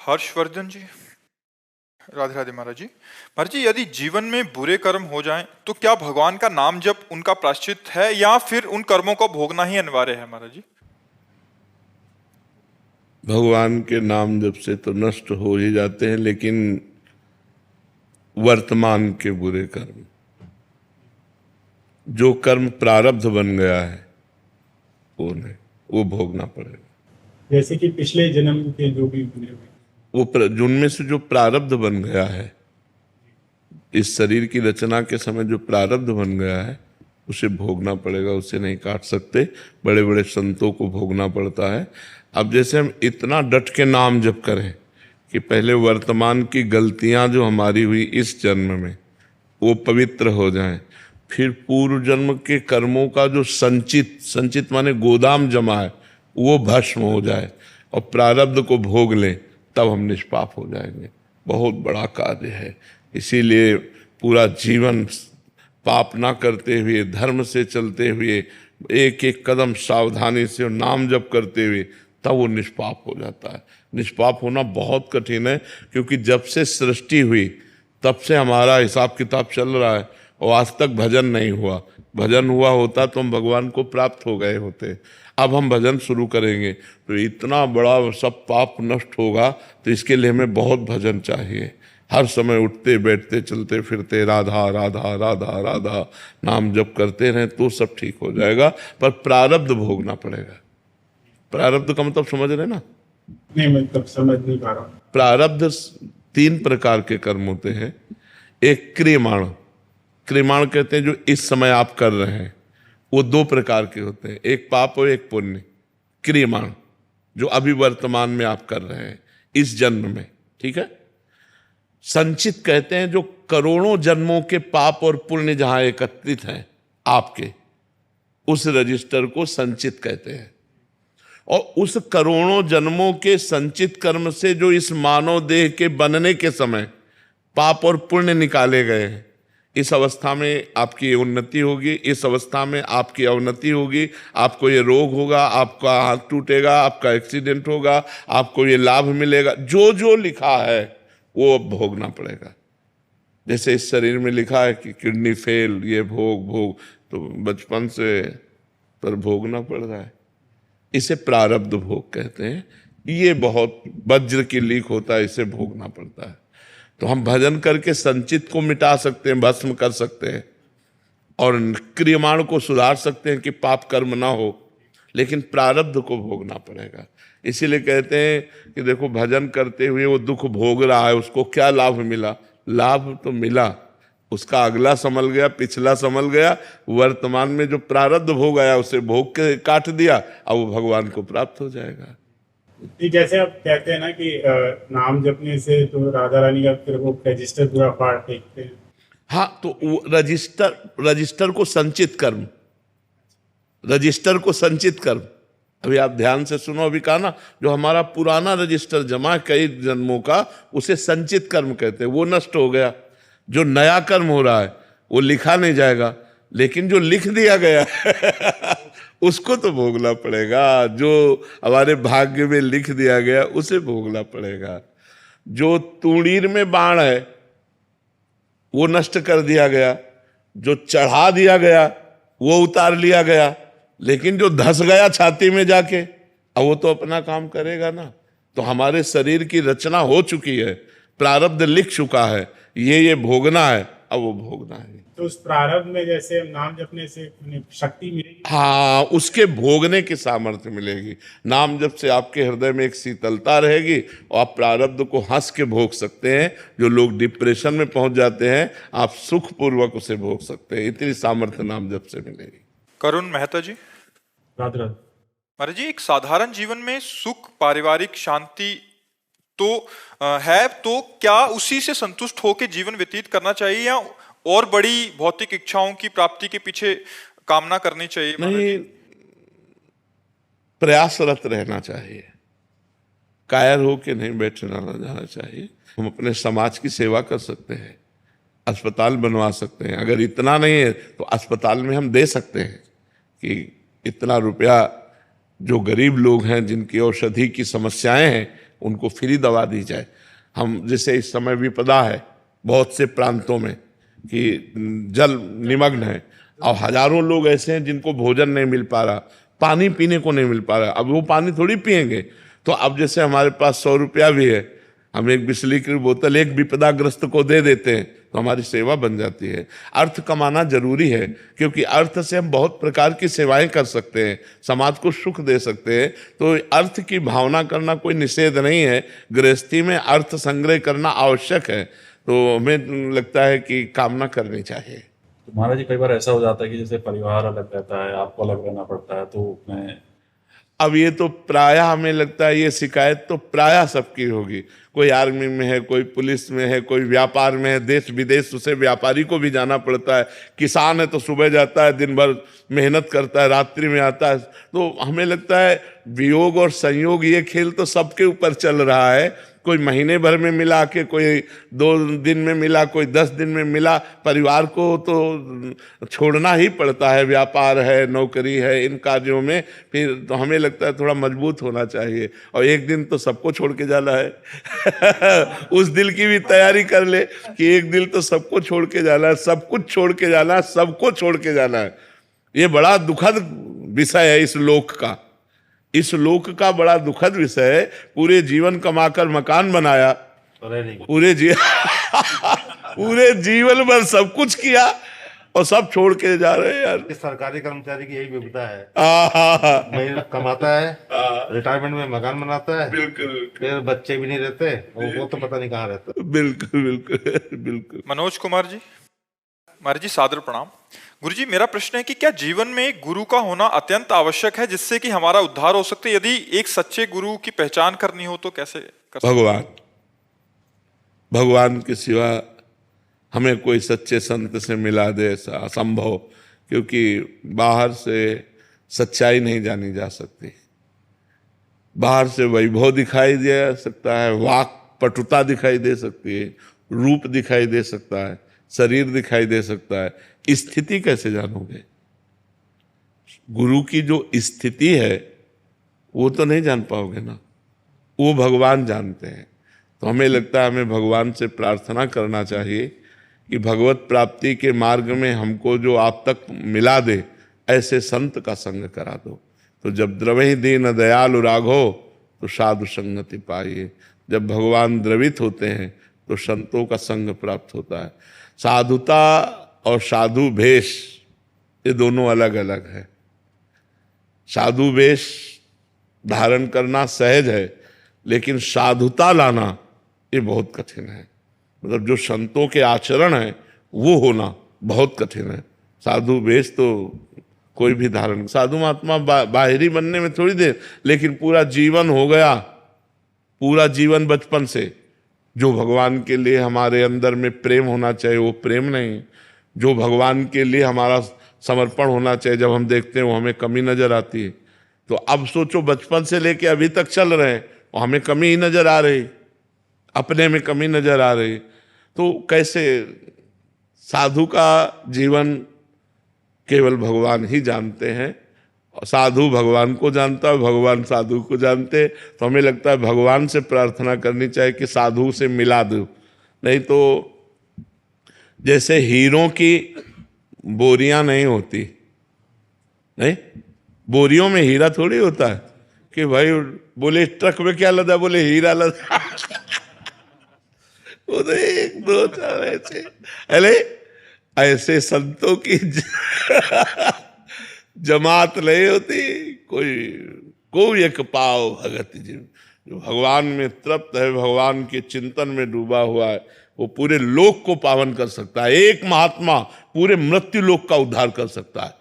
हर्षवर्धन जी, राधे राधे महाराज जी। महाराज जी, यदि जीवन में बुरे कर्म हो जाएं तो क्या भगवान का नाम जप उनका प्रायश्चित है या फिर उन कर्मों को भोगना ही अनिवार्य है महाराज जी? भगवान के नाम जप से तो नष्ट हो ही जाते हैं, लेकिन वर्तमान के बुरे कर्म, जो कर्म प्रारब्ध बन गया है वो नहीं, वो भोगना पड़ेगा। जैसे कि पिछले जन्म के जो भी बुरे हुए, वो जिनमें से जो प्रारब्ध बन गया है, इस शरीर की रचना के समय जो प्रारब्ध बन गया है उसे भोगना पड़ेगा, उसे नहीं काट सकते। बड़े बड़े संतों को भोगना पड़ता है। अब जैसे हम इतना डट के नाम जप करें कि पहले वर्तमान की गलतियां जो हमारी हुई इस जन्म में वो पवित्र हो जाएं, फिर पूर्व जन्म के कर्मों का जो संचित माने गोदाम जमा है वो भस्म हो जाए और प्रारब्ध को भोग लें, तब हम निष्पाप हो जाएंगे। बहुत बड़ा कार्य है। इसीलिए पूरा जीवन पाप ना करते हुए, धर्म से चलते हुए, एक एक कदम सावधानी से और नाम जप करते हुए, तब वो निष्पाप हो जाता है। निष्पाप होना बहुत कठिन है, क्योंकि जब से सृष्टि हुई तब से हमारा हिसाब किताब चल रहा है और आज तक भजन नहीं हुआ। भजन हुआ होता तो हम भगवान को प्राप्त हो गए होते। अब हम भजन शुरू करेंगे तो इतना बड़ा सब पाप नष्ट होगा, तो इसके लिए हमें बहुत भजन चाहिए। हर समय उठते बैठते चलते फिरते राधा राधा राधा राधा नाम जप करते रहें तो सब ठीक हो जाएगा। पर प्रारब्ध भोगना पड़ेगा। प्रारब्ध का मतलब समझ रहे ना? नहीं, मतलब समझ नहीं पा रहा हूँ। प्रारब्ध 3 प्रकार के कर्म होते हैं। एक क्रियमाण, क्रियमाण कहते हैं जो इस समय आप कर रहे हैं, वो 2 प्रकार के होते हैं, एक पाप और एक पुण्य। क्रियमाण जो अभी वर्तमान में आप कर रहे हैं इस जन्म में, ठीक है। संचित कहते हैं जो करोड़ों जन्मों के पाप और पुण्य जहां एकत्रित हैं आपके, उस रजिस्टर को संचित कहते हैं। और उस करोड़ों जन्मों के संचित कर्म से जो इस मानव देह के बनने के समय पाप और पुण्य निकाले गए हैं, इस अवस्था में आपकी उन्नति होगी, इस अवस्था में आपकी अवनति होगी, आपको ये रोग होगा, आपका हाथ टूटेगा, आपका एक्सीडेंट होगा, आपको ये लाभ मिलेगा। जो जो लिखा है वो अब भोगना पड़ेगा। जैसे इस शरीर में लिखा है कि किडनी फेल, ये भोग, तो बचपन से पर भोगना पड़ रहा है। इसे प्रारब्ध भोग कहते हैं। ये बहुत वज्र की लीक होता है, इसे भोगना पड़ता है। तो हम भजन करके संचित को मिटा सकते हैं, भस्म कर सकते हैं और क्रियमाण को सुधार सकते हैं कि पाप कर्म ना हो, लेकिन प्रारब्ध को भोगना पड़ेगा। इसीलिए कहते हैं कि देखो भजन करते हुए वो दुख भोग रहा है, उसको क्या लाभ मिला? लाभ तो मिला, उसका अगला संभल गया, पिछला संभल गया, वर्तमान में जो प्रारब्ध भोग आया उसे भोग के काट दिया, अब वो भगवान को प्राप्त हो जाएगा। जैसे आप कहते हैं ना कि नाम जपने से तो राधा रानी का फिर वो रजिस्टर पूरा फाड़ फेंकते हैं। हाँ, तो रजिस्टर को संचित कर्म, रजिस्टर को संचित कर्म, अभी आप ध्यान से सुनो, अभी कहा ना जो हमारा पुराना रजिस्टर जमा कई जन्मों का, उसे संचित कर्म कहते हैं, वो नष्ट हो गया। जो नया कर्म हो रहा है वो लिखा नहीं जाएगा, लेकिन जो लिख दिया गया उसको तो भोगना पड़ेगा। जो हमारे भाग्य में लिख दिया गया उसे भोगना पड़ेगा। जो तूणीर में बाण है वो नष्ट कर दिया गया, जो चढ़ा दिया गया वो उतार लिया गया, लेकिन जो धस गया छाती में जाके, अब वो तो अपना काम करेगा ना। तो हमारे शरीर की रचना हो चुकी है, प्रारब्ध लिख चुका है, ये भोगना है, अब वो भोगना है। तो उस प्रारब्ध में जैसे नाम जपने से शक्ति मिलेगी। हाँ, उसके भोगने की सामर्थ्य मिलेगी। नाम जप से आपके हृदय में एक शीतलता रहेगी और आप प्रारब्ध को हंस के भोग सकते हैं। जो लोग डिप्रेशन में पहुंच जाते हैं, आप सुखपूर्वक उसे भोग सकते हैं। इतनी सामर्थ्य नाम जप से मिलेगी। करुण मेहता जी, राधे राधे महाराज जी, एक साधारण जीवन में सुख, पारिवारिक शांति तो है, तो क्या उसी से संतुष्ट होकर जीवन व्यतीत करना चाहिए या और बड़ी भौतिक इच्छाओं की प्राप्ति के पीछे कामना करनी चाहिए? नहीं, प्रयासरत रहना चाहिए, कायर हो के नहीं बैठना जाना चाहिए। हम अपने समाज की सेवा कर सकते हैं, अस्पताल बनवा सकते हैं। अगर इतना नहीं है तो अस्पताल में हम दे सकते हैं कि इतना रुपया जो गरीब लोग हैं जिनकी औषधि की समस्याएं हैं उनको फ्री दवा दी जाए। हम जैसे इस समय विपदा है बहुत से प्रांतों में कि जल निमग्न है और हजारों लोग ऐसे हैं जिनको भोजन नहीं मिल पा रहा, पानी पीने को नहीं मिल पा रहा। अब वो पानी थोड़ी पिएंगे। तो अब जैसे हमारे पास 100 रुपया भी है, हम एक बिस्लेरी की बोतल एक विपदाग्रस्त को दे देते हैं तो हमारी सेवा बन जाती है। अर्थ कमाना जरूरी है क्योंकि अर्थ से हम बहुत प्रकार की सेवाएं कर सकते हैं, समाज को सुख दे सकते हैं। तो अर्थ की भावना करना कोई निषेध नहीं है, गृहस्थी में अर्थ संग्रह करना आवश्यक है। तो हमें लगता है कि कामना करनी चाहिए। तो महाराज जी कई बार ऐसा हो जाता है कि जैसे परिवार अलग रहता है, आपको अलग रहना पड़ता है, तो मैं अब ये तो प्रायः हमें लगता है ये शिकायत तो प्रायः सबकी होगी। कोई आर्मी में है, कोई पुलिस में है, कोई व्यापार में है, देश विदेश उसे व्यापारी को भी जाना पड़ता है। किसान है तो सुबह जाता है, दिन भर मेहनत करता है, रात्रि में आता है। तो हमें लगता है वियोग और संयोग ये खेल तो सबके ऊपर चल रहा है। कोई महीने भर में मिला के, कोई 2 दिन में मिला, कोई 10 दिन में मिला। परिवार को तो छोड़ना ही पड़ता है, व्यापार है, नौकरी है, इन कार्यों में फिर तो हमें लगता है थोड़ा मजबूत होना चाहिए। और एक दिन तो सबको छोड़ के जाना है उस दिल की भी तैयारी कर ले कि एक दिन तो सबको छोड़ के जाना है, सब कुछ छोड़ के जाना है, सबको छोड़ के जाना है। ये बड़ा दुखद विषय है इस लोक का, इस लोक का बड़ा दुखद विषय है। पूरे जीवन कमाकर मकान बनाया, पूरे जीवन भर सब कुछ किया और सब छोड़ के जा रहे हैं यार। सरकारी कर्मचारी की यही विपदा है। हाँ, महीना कमाता है, रिटायरमेंट में मकान बनाता है, बिल्कुल फिर बच्चे भी नहीं रहते, वो तो पता नहीं कहाँ रहते। बिल्कुल बिल्कुल बिल्कुल। मनोज कुमार जी, महाराज जी सादर प्रणाम। गुरुजी, मेरा प्रश्न है कि क्या जीवन में एक गुरु का होना अत्यंत आवश्यक है जिससे कि हमारा उद्धार हो सकते? यदि एक सच्चे गुरु की पहचान करनी हो तो कैसे कर सकते? भगवान के सिवा हमें कोई सच्चे संत से मिला दे ऐसा असंभव, क्योंकि बाहर से सच्चाई नहीं जानी जा सकती। बाहर से वैभव दिखाई दे सकता है, वाक पटुता दिखाई दे सकती है, रूप दिखाई दे सकता है, शरीर दिखाई दे सकता है, स्थिति कैसे जानोगे? गुरु की जो स्थिति है वो तो नहीं जान पाओगे ना, वो भगवान जानते हैं। तो हमें लगता है हमें भगवान से प्रार्थना करना चाहिए कि भगवत प्राप्ति के मार्ग में हमको जो आप तक मिला दे ऐसे संत का संग करा दो। तो जब द्रवहि दीन दयालु राघो तो साधु संगति पाइए। जब भगवान द्रवित होते हैं तो संतों का संग प्राप्त होता है। साधुता और साधु भेष ये दोनों अलग अलग है। साधु वेश धारण करना सहज है, लेकिन साधुता लाना ये बहुत कठिन है। मतलब जो संतों के आचरण है वो होना बहुत कठिन है। साधु वेश तो कोई भी धारण, साधु महात्मा बाहरी बनने में थोड़ी देर, लेकिन पूरा जीवन हो गया, पूरा जीवन बचपन से जो भगवान के लिए हमारे अंदर में प्रेम होना चाहिए वो प्रेम नहीं, जो भगवान के लिए हमारा समर्पण होना चाहिए जब हम देखते हैं वो हमें कमी नजर आती है। तो अब सोचो बचपन से लेके अभी तक चल रहे हैं और हमें कमी ही नजर आ रही, अपने में कमी नजर आ रही। तो कैसे? साधु का जीवन केवल भगवान ही जानते हैं, साधु भगवान को जानता है, भगवान साधु को जानते। तो हमें लगता है भगवान से प्रार्थना करनी चाहिए कि साधु से मिला दो। नहीं तो जैसे हीरों की बोरियां नहीं होती, नहीं बोरियों में हीरा थोड़ी होता है कि भाई बोले ट्रक में क्या लदा, बोले हीरा लदा वो तो 1 2 4 ऐसे। अरे ऐसे संतों की जमात नहीं होती। कोई एक पाव भगत जीव जो भगवान में तृप्त है, भगवान के चिंतन में डूबा हुआ है, वो पूरे लोक को पावन कर सकता है। एक महात्मा पूरे मृत्यु लोक का उद्धार कर सकता है।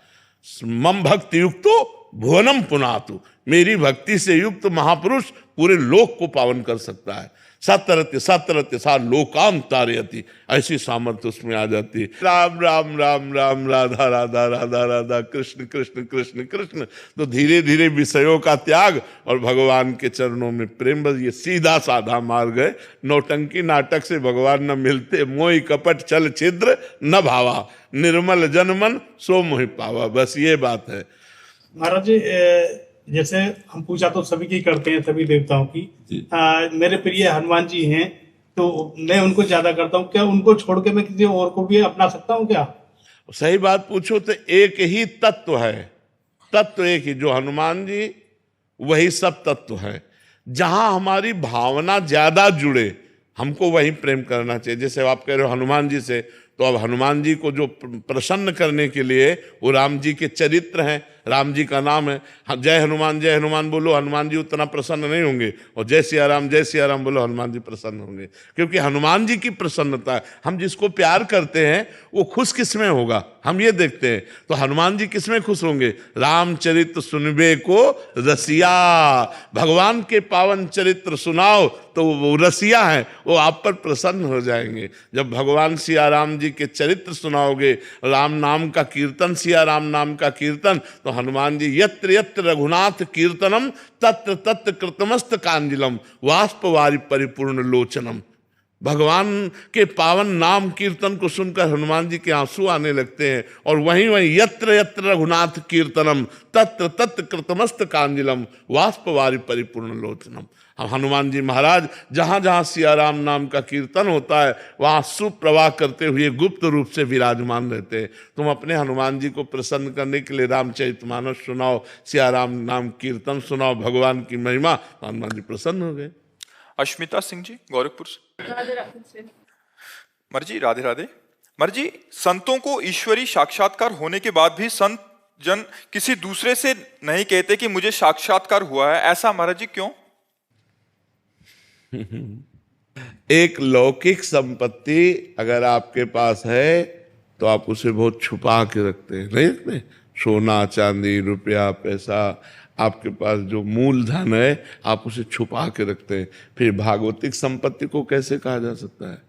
मम भक्ति युक्तो भुवनम पुनातु, मेरी भक्ति से युक्त महापुरुष पूरे लोक को पावन कर सकता है। सत्यरत्य सत्यरत्य सा लोकाम तारयति, ऐसी सामर्थ्य उसमें आ जाती है। राम राम राम राम राधा राधा राधा राधा कृष्ण कृष्ण कृष्ण कृष्ण। तो धीरे धीरे विषयों का त्याग और भगवान के चरणों में प्रेम, बस ये सीधा साधा मार्ग है। नौटंकी नाटक से भगवान न मिलते, मोहि कपट छल छिद्र न भावा, निर्मल जन मन सो मोहि पावा। बस ये बात है। महाराज जी, जैसे हम पूजा तो सभी की करते हैं, सभी देवताओं की। मेरे प्रिय हनुमान जी हैं, तो मैं उनको ज्यादा करता हूँ। क्या उनको छोड़ के मैं किसी और को भी अपना सकता हूँ क्या? सही बात पूछो तो एक ही तत्व है, तत्व एक ही, जो हनुमान जी वही सब तत्व है। जहां हमारी भावना ज्यादा जुड़े हमको वही प्रेम करना चाहिए। जैसे आप कह रहे हो हनुमान जी से, तो अब हनुमान जी को जो प्रसन्न करने के लिए वो राम जी के चरित्र हैं, राम जी का नाम है। जय हनुमान बोलो, हनुमान जी उतना प्रसन्न नहीं होंगे, और जय सिया राम बोलो, हनुमान जी प्रसन्न होंगे। क्योंकि हनुमान जी की प्रसन्नता है। हम जिसको प्यार करते हैं वो खुश किस में होगा, हम ये देखते हैं। तो हनुमान जी किस में खुश होंगे? रामचरित्र सुनबे को रसिया, भगवान के पावन चरित्र सुनाओ तो वो रसिया है, वो आप पर प्रसन्न हो जाएंगे। जब भगवान सिया राम जी के चरित्र सुनाओगे, राम नाम का कीर्तन, सिया राम नाम का कीर्तन, तो हनुमान जी यत्र यत्र रघुनाथ कीर्तनम तत्र तत्र कृतमस्त कांजलम वाष्पवारि परिपूर्ण लोचनम। भगवान के पावन नाम कीर्तन को सुनकर हनुमान जी के आंसू आने लगते हैं। और वहीं वहीं यत्र यत्र रघुनाथ कीर्तनम तत्र तत्र कृतमस्त कांजलम वाष्पवारि परिपूर्ण लोचनम। हम हनुमान जी महाराज जहां जहां सिया राम नाम का कीर्तन होता है वहां सुप्रवाह करते हुए गुप्त रूप से विराजमान रहते हैं। तुम अपने हनुमान जी को प्रसन्न करने के लिए रामचरितमानस सुनाओ, सिया राम नाम कीर्तन सुनाओ, भगवान की महिमा, तो हनुमान जी प्रसन्न हो गए। अश्मिता सिंह जी गोरखपुर से। राधे राधे। मर्जी राधे राधे। मर्जी, संतों को ईश्वरी साक्षात्कार होने के बाद भी संत जन किसी दूसरे से नहीं कहते कि मुझे साक्षात्कार हुआ है, ऐसा महाराज जी क्यों? एक लौकिक संपत्ति अगर आपके पास है तो आप उसे बहुत छुपा के रखते हैं, नहीं रखते? सोना चांदी रुपया पैसा, आपके पास जो मूलधन है आप उसे छुपा के रखते हैं। फिर भागवतिक संपत्ति को कैसे कहा जा सकता है?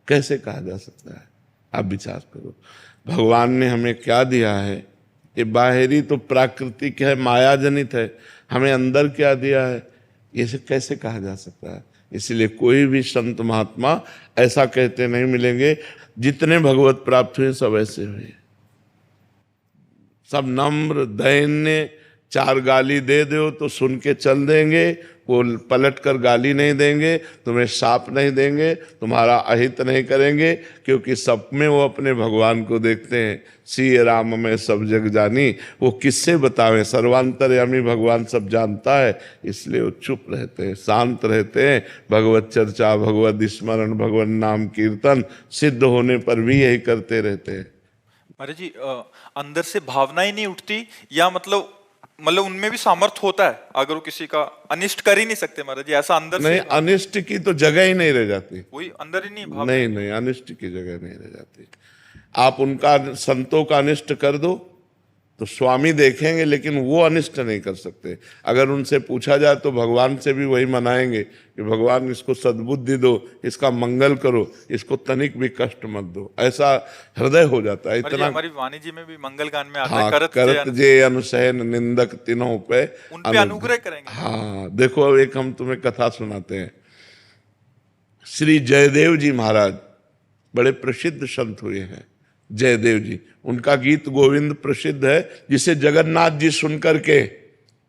कैसे कहा जा सकता है? आप विचार करो। भगवान ने हमें क्या दिया है? ये बाहरी तो प्राकृतिक है, माया जनित है। हमें अंदर क्या दिया है, ये से कैसे कहा जा सकता है? इसलिए कोई भी संत महात्मा ऐसा कहते नहीं मिलेंगे। जितने भगवत प्राप्त हुए सब ऐसे हुए, सब नम्र दैन्य। चार गाली दे दो तो सुन के चल देंगे, वो पलट कर गाली नहीं देंगे, तुम्हें शाप नहीं देंगे, तुम्हारा अहित नहीं करेंगे, क्योंकि सब में वो अपने भगवान को देखते हैं। सिय राम में सब जग जानी, वो किससे बतावें? सर्वांतर्यामी भगवान सब जानता है, इसलिए वो चुप रहते हैं, शांत रहते हैं। भगवत चर्चा, भगवत स्मरण, भगवत नाम कीर्तन सिद्ध होने पर भी यही करते रहते हैं। महाराज जी, अंदर से भावना ही नहीं उठती, या मतलब उनमें भी सामर्थ होता है? अगर वो किसी का अनिष्ट कर ही नहीं सकते महाराज जी, ऐसा अंदर नहीं, से अनिष्ट की तो जगह ही नहीं रह जाती। कोई अंदर ही नहीं भाव? नहीं, अनिष्ट की जगह नहीं रह जाती। आप उनका, संतों का अनिष्ट कर दो तो स्वामी देखेंगे, लेकिन वो अनिष्ट नहीं कर सकते। अगर उनसे पूछा जाए तो भगवान से भी वही मनाएंगे कि भगवान इसको सद्बुद्धि दो, इसका मंगल करो, इसको तनिक भी कष्ट मत दो। ऐसा हृदय हो जाता है इतना। हमारी वाणी जी में भी मंगल गान में आता हाँ, है, करत जे अनुसहन निंदक तीनों पे उन पे अनुग्रह करेंगे। हाँ, देखो अब एक हम तुम्हें कथा सुनाते हैं। श्री जयदेव जी महाराज बड़े प्रसिद्ध संत हुए हैं। जयदेव जी, उनका गीत गोविंद प्रसिद्ध है, जिसे जगन्नाथ जी सुनकर के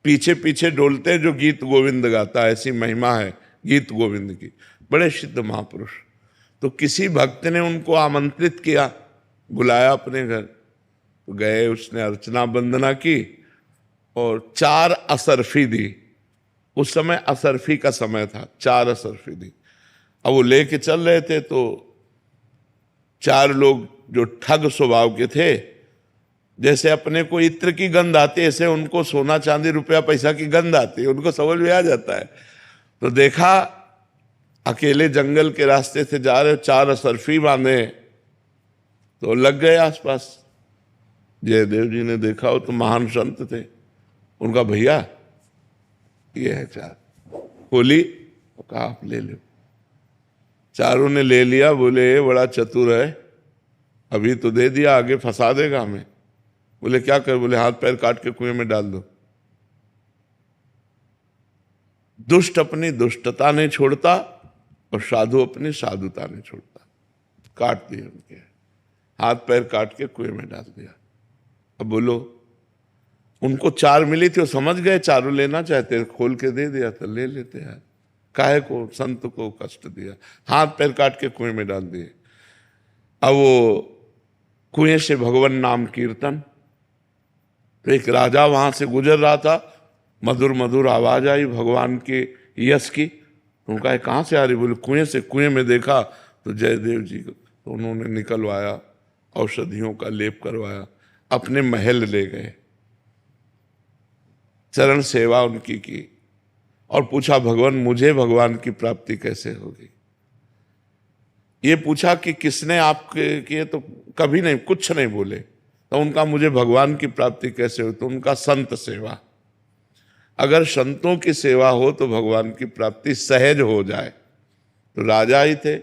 पीछे पीछे डोलते हैं जो गीत गोविंद गाता है। ऐसी महिमा है गीत गोविंद की। बड़े सिद्ध महापुरुष। तो किसी भक्त ने उनको आमंत्रित किया, बुलाया अपने घर, तो गए, उसने अर्चना वंदना की और 4 असरफी दी। उस समय असरफी का समय था, 4 असरफी दी। अब वो लेके चल रहे थे तो 4 लोग जो ठग स्वभाव के थे, जैसे अपने को इत्र की गंध आती है, ऐसे उनको सोना चांदी रुपया पैसा की गंध आती है, उनको समझ में आ जाता है। तो देखा अकेले जंगल के रास्ते से जा रहे, 4 असरफी बांधे, तो लग गए आसपास। जयदेव जी ने देखा, वो तो महान संत थे। उनका भैया ये है 4 होली, तो कहा आप ले लो। चारों ने ले लिया। बोले ये बड़ा चतुर है, अभी तो दे दिया, आगे फंसा देगा हमें। बोले क्या कर? बोले हाथ पैर काट के कुएं में डाल दो। दुष्ट अपनी दुष्टता नहीं छोड़ता और साधु अपनी साधुता नहीं छोड़ता। काट दिए उनके हाथ पैर, काट के कुएं में डाल दिया। अब बोलो, उनको 4 मिली थी, वो समझ गए चारों लेना चाहते, खोल के दे दिया तो ले लेते हैं। काहे को संत को कष्ट दिया, हाथ पैर काट के कुएं में डाल दिए। अब वो कुएं से भगवान नाम कीर्तन, तो एक राजा वहां से गुजर रहा था, मधुर मधुर आवाज आई भगवान के यश की। तो उनका कहाँ से आ रही, बोले कुएं से। कुएं में देखा तो जयदेव जी को, तो उन्होंने निकलवाया, औषधियों का लेप करवाया, अपने महल ले गए, चरण सेवा उनकी की और पूछा भगवान मुझे भगवान की प्राप्ति कैसे होगी। ये पूछा कि किसने आपके किए, तो कभी नहीं, कुछ नहीं बोले। तो उनका मुझे भगवान की प्राप्ति कैसे हो, तो उनका संत सेवा। अगर संतों की सेवा हो तो भगवान की प्राप्ति सहज हो जाए। तो राजा ही थे,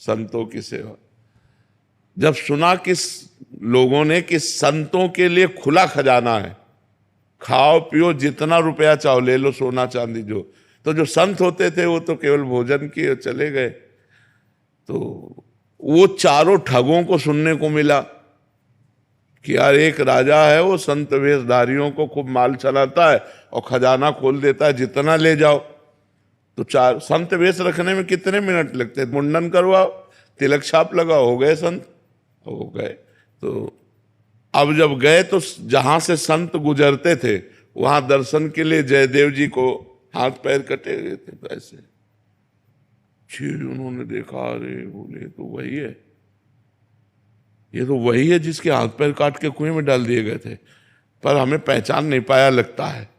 संतों की सेवा। जब सुना कि लोगों ने कि संतों के लिए खुला खजाना है, खाओ पियो जितना रुपया चाहो ले लो, सोना चांदी जो, तो जो संत होते थे वो तो केवल भोजन किए चले गए। तो वो चारों ठगों को सुनने को मिला कि यार एक राजा है, वो संत वेशधारियों को खूब माल चलाता है और खजाना खोल देता है, जितना ले जाओ। तो 4 संत वेश रखने में कितने मिनट लगते हैं, मुंडन करवाओ, तिलक छाप लगाओ, हो गए संत, हो गए। तो अब जब गए तो जहां से संत गुजरते थे वहां दर्शन के लिए जयदेव जी को हाथ पैर कटे गए थे। तो ऐसे फिर उन्होंने देखा, अरे बोले तो वही है, ये तो वही है जिसके हाथ पैर काट के कुएं में डाल दिए गए थे, पर हमें पहचान नहीं पाया लगता है।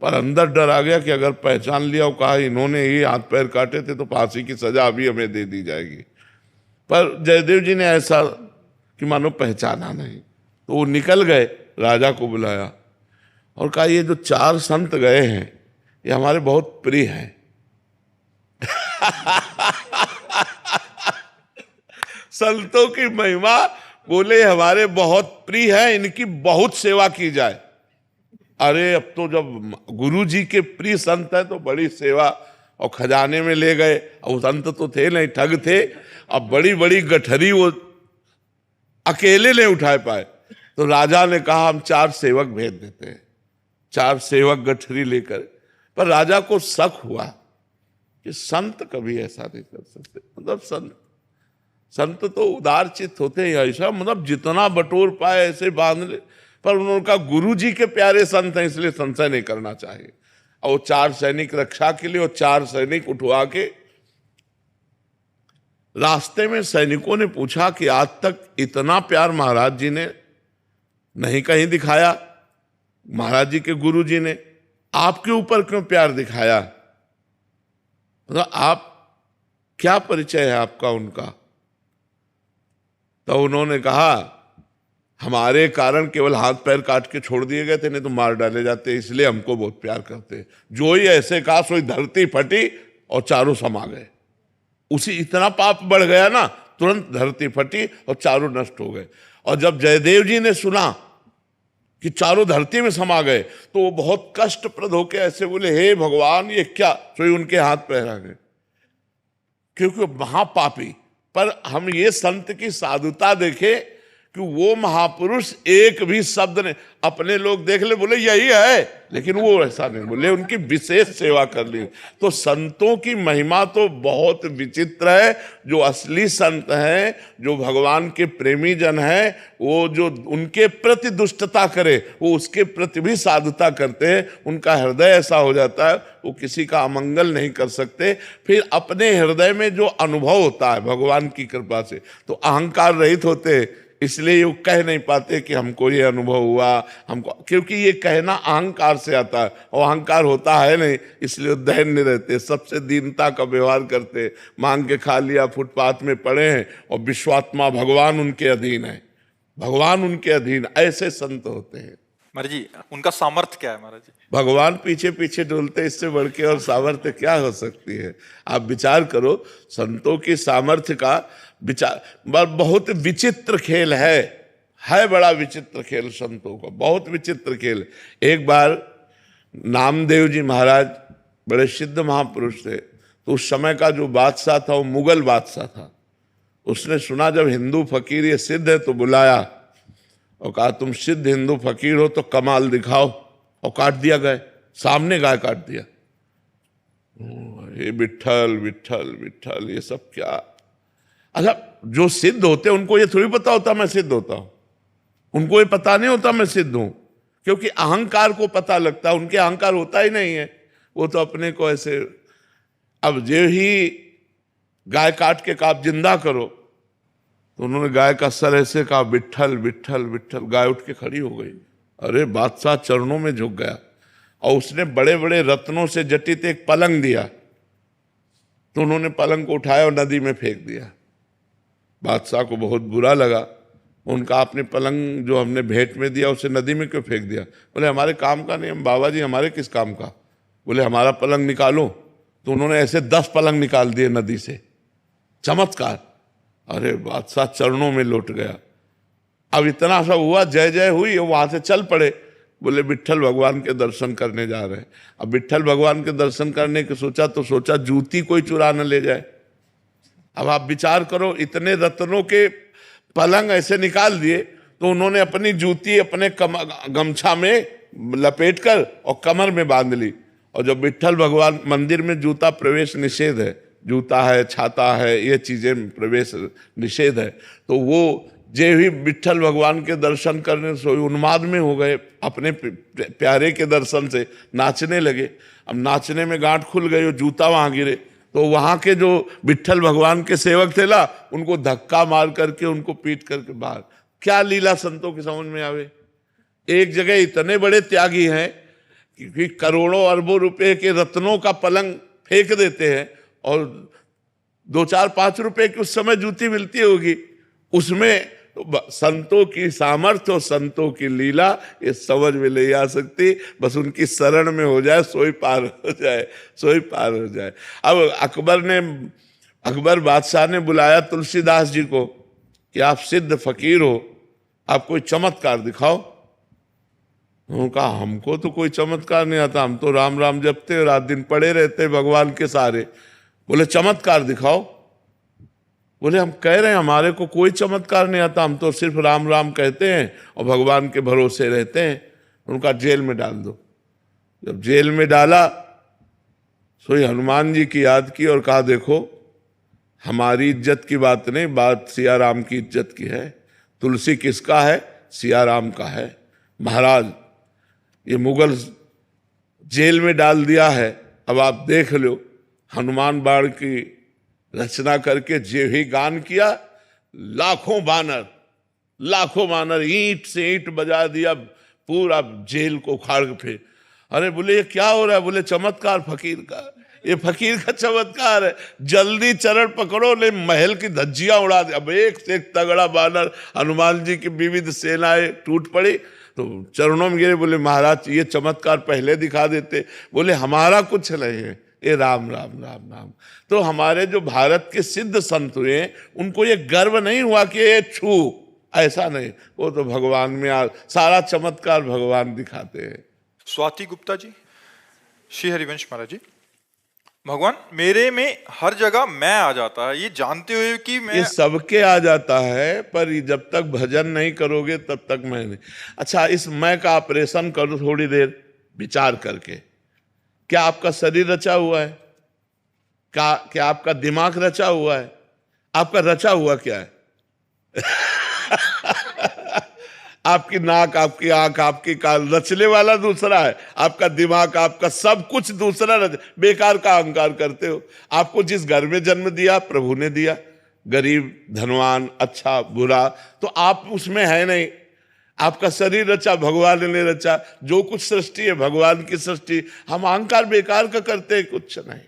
पर अंदर डर आ गया कि अगर पहचान लिया और कहा इन्होंने ही हाथ पैर काटे थे तो फांसी की सजा अभी हमें दे दी जाएगी। पर जयदेव जी ने ऐसा कि मानो पहचाना नहीं। तो वो निकल गए, राजा को बुलाया और कहा ये जो 4 संत गए हैं ये हमारे बहुत प्रिय हैं। संतों की महिमा, बोले हमारे बहुत प्रिय है, इनकी बहुत सेवा की जाए। अरे अब तो जब गुरु जी के प्रिय संत है तो बड़ी सेवा, और खजाने में ले गए। और संत तो थे नहीं, ठग थे। अब बड़ी बड़ी गठरी वो अकेले नहीं उठा पाए। तो राजा ने कहा हम 4 सेवक भेज देते हैं। 4 सेवक गठरी लेकर, पर राजा को शक हुआ कि संत कभी ऐसा नहीं कर सकते। मतलब संत तो उदार चित्त होते हैं, ऐसा मतलब जितना बटोर पाए ऐसे बांध ले। पर उन्होंने कहा गुरु जी के प्यारे संत हैं इसलिए संशय नहीं करना चाहिए। और वो 4 सैनिक रक्षा के लिए, और 4 सैनिक उठवा के रास्ते में सैनिकों ने पूछा कि आज तक इतना प्यार महाराज जी ने नहीं कहीं दिखाया, महाराज जी के गुरु जी ने आपके ऊपर क्यों प्यार दिखाया, मतलब आप क्या परिचय है आपका उनका। तो उन्होंने कहा हमारे कारण केवल हाथ पैर काट के छोड़ दिए गए थे, नहीं तो मार डाले जाते, इसलिए हमको बहुत प्यार करते। जो ही ऐसे कहा सोई धरती फटी और चारों समा गए। उसी इतना पाप बढ़ गया ना, तुरंत धरती फटी और चारों नष्ट हो गए। और जब जयदेव जी ने सुना कि चारों धरती में समा गए तो वो बहुत कष्टप्रद होकर ऐसे बोले हे भगवान ये क्या, सोई उनके हाथ पैर आ गए, क्योंकि महापापी। पर हम ये संत की साधुता देखे कि वो महापुरुष एक भी शब्द ने, अपने लोग देख ले बोले यही है, लेकिन वो ऐसा नहीं बोले, उनकी विशेष सेवा कर ली। तो संतों की महिमा तो बहुत विचित्र है। जो असली संत हैं, जो भगवान के प्रेमी जन हैं, वो जो उनके प्रति दुष्टता करे वो उसके प्रति भी साधुता करते हैं। उनका हृदय ऐसा हो जाता है वो किसी का अमंगल नहीं कर सकते। फिर अपने हृदय में जो अनुभव होता है भगवान की कृपा से, तो अहंकार रहित होते हैं, इसलिए वो कह नहीं पाते कि हमको ये अनुभव हुआ हमको, क्योंकि ये कहना अहंकार से आता है और अहंकार होता है नहीं, इसलिए धैर्य रहते, सबसे दीनता का व्यवहार करते। मांग के खा लिया, फुटपाथ में पड़े हैं और विश्वात्मा भगवान उनके अधीन है, भगवान उनके अधीन, ऐसे संत होते हैं। महाराज जी उनका सामर्थ्य क्या है महाराज जी? भगवान पीछे पीछे डोलते, इससे बढ़ के और सामर्थ्य क्या हो सकती है। आप विचार करो, संतों की सामर्थ्य का विचार, बहुत विचित्र खेल है बड़ा विचित्र खेल संतों का, बहुत विचित्र खेल। एक बार नामदेव जी महाराज बड़े सिद्ध महापुरुष थे, तो उस समय का जो बादशाह था वो मुगल बादशाह था। उसने सुना जब हिंदू फकीर ये सिद्ध है तो बुलाया और कहा तुम सिद्ध हिंदू फकीर हो तो कमाल दिखाओ। और काट दिया गाय, सामने गाय काट दिया। ये विट्ठल विट्ठल विट्ठल ये सब क्या। अच्छा, जो सिद्ध होते हैं उनको ये थोड़ी पता होता मैं सिद्ध होता हूं, उनको ये पता नहीं होता मैं सिद्ध हूं, क्योंकि अहंकार को पता लगता है, उनके अहंकार होता ही नहीं है, वो तो अपने को ऐसे। अब जो ही गाय काट के कहा जिंदा करो, तो उन्होंने गाय का सर ऐसे कहा विट्ठल विट्ठल विट्ठल, गाय उठ के खड़ी हो गई। अरे बादशाह चरणों में झुक गया और उसने बड़े बड़े रत्नों से जटित एक पलंग दिया, तो उन्होंने पलंग को उठाया और नदी में फेंक दिया। बादशाह को बहुत बुरा लगा, उनका आपने पलंग जो हमने भेंट में दिया उसे नदी में क्यों फेंक दिया? बोले हमारे काम का नहीं। हम बाबा जी हमारे किस काम का? बोले हमारा पलंग निकालो। तो उन्होंने ऐसे 10 पलंग निकाल दिए नदी से, चमत्कार। अरे बादशाह चरणों में लौट गया। अब इतना सा हुआ, जय जय हुई, वहां से चल पड़े। बोले विट्ठल भगवान के दर्शन करने जा रहे हैं। अब विट्ठल भगवान के दर्शन करने के सोचा जूती कोई चुरा न ले जाए। अब आप विचार करो, इतने रत्नों के पलंग ऐसे निकाल दिए, तो उन्होंने अपनी जूती अपने गमछा में लपेट कर और कमर में बांध ली। और जब विट्ठल भगवान मंदिर में जूता प्रवेश निषेध है, जूता है, छाता है, ये चीजें प्रवेश निषेध है, तो वो जे भी विट्ठल भगवान के दर्शन करने से उन्माद में हो गए, अपने प्यारे के दर्शन से नाचने लगे। अब नाचने में गांठ खुल गई और जूता वहां गिरे, तो वहां के जो विट्ठल भगवान के सेवक थे ना, उनको धक्का मार करके उनको पीट करके बाहर। क्या लीला संतों की समझ में आवे। एक जगह इतने बड़े त्यागी हैं कि करोड़ों अरबों रुपए के रत्नों का पलंग फेंक देते हैं, और 2 4 5 रुपए की उस समय जूती मिलती होगी, उसमें तो संतों की सामर्थ्य और संतों की लीला ये समझ में नहीं आ सकती। बस उनकी शरण में हो जाए, सोई पार हो जाए, सोई पार हो जाए। अब अकबर बादशाह ने बुलाया तुलसीदास जी को कि आप सिद्ध फकीर हो, आप कोई चमत्कार दिखाओ। उन्होंने कहा हमको तो कोई चमत्कार नहीं आता, हम तो राम राम जपते, रात दिन पड़े रहते भगवान के सारे। बोले चमत्कार दिखाओ। बोले हम कह रहे हैं हमारे को कोई चमत्कार नहीं आता, हम तो सिर्फ राम राम कहते हैं और भगवान के भरोसे रहते हैं। उनका जेल में डाल दो। जब जेल में डाला, सोई हनुमान जी की याद की और कहा देखो हमारी इज्जत की बात नहीं, बात सिया राम की इज्जत की है। तुलसी किसका है? सिया राम का है। महाराज ये मुगल जेल में डाल दिया है, अब आप देख लो। हनुमान बाण की रचना करके जे ही गान किया, लाखों बानर ईंट से ईंट बजा दिया, पूरा जेल को उखाड़ के फेंक। अरे बोले ये क्या हो रहा है? बोले चमत्कार फकीर का, ये फकीर का चमत्कार है। जल्दी चरण पकड़ो, ले महल की धज्जियां उड़ा दे। अब एक से एक तगड़ा बानर, हनुमान जी की विविध सेनाएं टूट पड़ी, तो चरणों में गिरे। बोले महाराज ये चमत्कार पहले दिखा देते। बोले हमारा कुछ नहीं है, ये राम राम राम राम। तो हमारे जो भारत के सिद्ध संत हुए, उनको ये गर्व नहीं हुआ कि ये छू, ऐसा नहीं, वो तो भगवान में सारा चमत्कार भगवान दिखाते हैं। स्वाति गुप्ता जी, श्री हरिवंश महाराज जी, भगवान मेरे में हर जगह मैं आ जाता है, ये जानते हुए कि मैं, ये सबके आ जाता है, पर जब तक भजन नहीं करोगे तब तक मैं नहीं। अच्छा, इस मैं का ऑपरेशन करो थोड़ी देर विचार करके। क्या आपका शरीर रचा हुआ है? क्या आपका दिमाग रचा हुआ है? आपका रचा हुआ क्या है? आपकी नाक, आपकी आंख, आपकी कान, रचने वाला दूसरा है। आपका दिमाग, आपका सब कुछ दूसरा बेकार का अहंकार करते हो। आपको जिस घर में जन्म दिया प्रभु ने दिया, गरीब धनवान, अच्छा बुरा, तो आप उसमें है नहीं। आपका शरीर रचा भगवान ने रचा, जो कुछ सृष्टि है भगवान की सृष्टि। हम अहंकार बेकार का करते हैं, कुछ नहीं।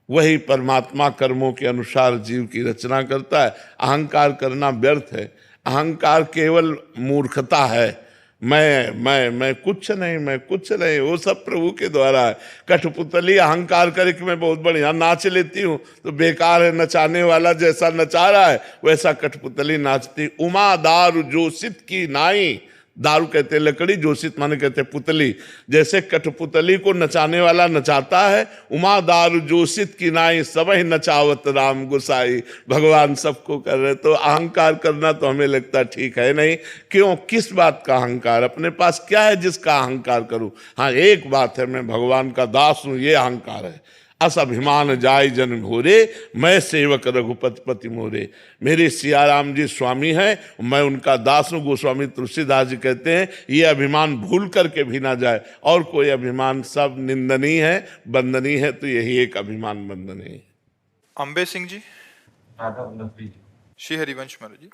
वही परमात्मा कर्मों के अनुसार जीव की रचना करता है। अहंकार करना व्यर्थ है। अहंकार केवल मूर्खता है। मैं कुछ नहीं, मैं कुछ नहीं, वो सब प्रभु के द्वारा है। कठपुतली अहंकार करे कि मैं बहुत बढ़िया नाच लेती हूँ, तो बेकार है। नचाने वाला जैसा नचा रहा है वैसा कठपुतली नाचती। उमा दारू जो सित की नाई, दारू कहते लकड़ी, जोशित माने कहते पुतली। जैसे कठपुतली को नचाने वाला नचाता है, उमा दारू जोशित की नाई सबही नचावत राम गुसाई। भगवान सबको कर रहे, तो अहंकार करना तो हमें लगता ठीक है नहीं। क्यों, किस बात का अहंकार? अपने पास क्या है जिसका अहंकार करूं? हाँ, एक बात है, मैं भगवान का दास हूं, ये अहंकार है। अस अभिमान जाय जन भोरे, मैं सेवक रघुपति पति मोरे। मेरे सियाराम जी स्वामी हैं, मैं उनका दास हूँ। गोस्वामी तुलसीदास जी कहते हैं ये अभिमान भूल करके भी ना जाए। और कोई अभिमान सब निंदनीय है, वंदनीय है, तो यही एक अभिमान वंदनीय है। अंबे सिंह जी। राधा वल्लभ जी। श्री हरिवंश महाराज जी।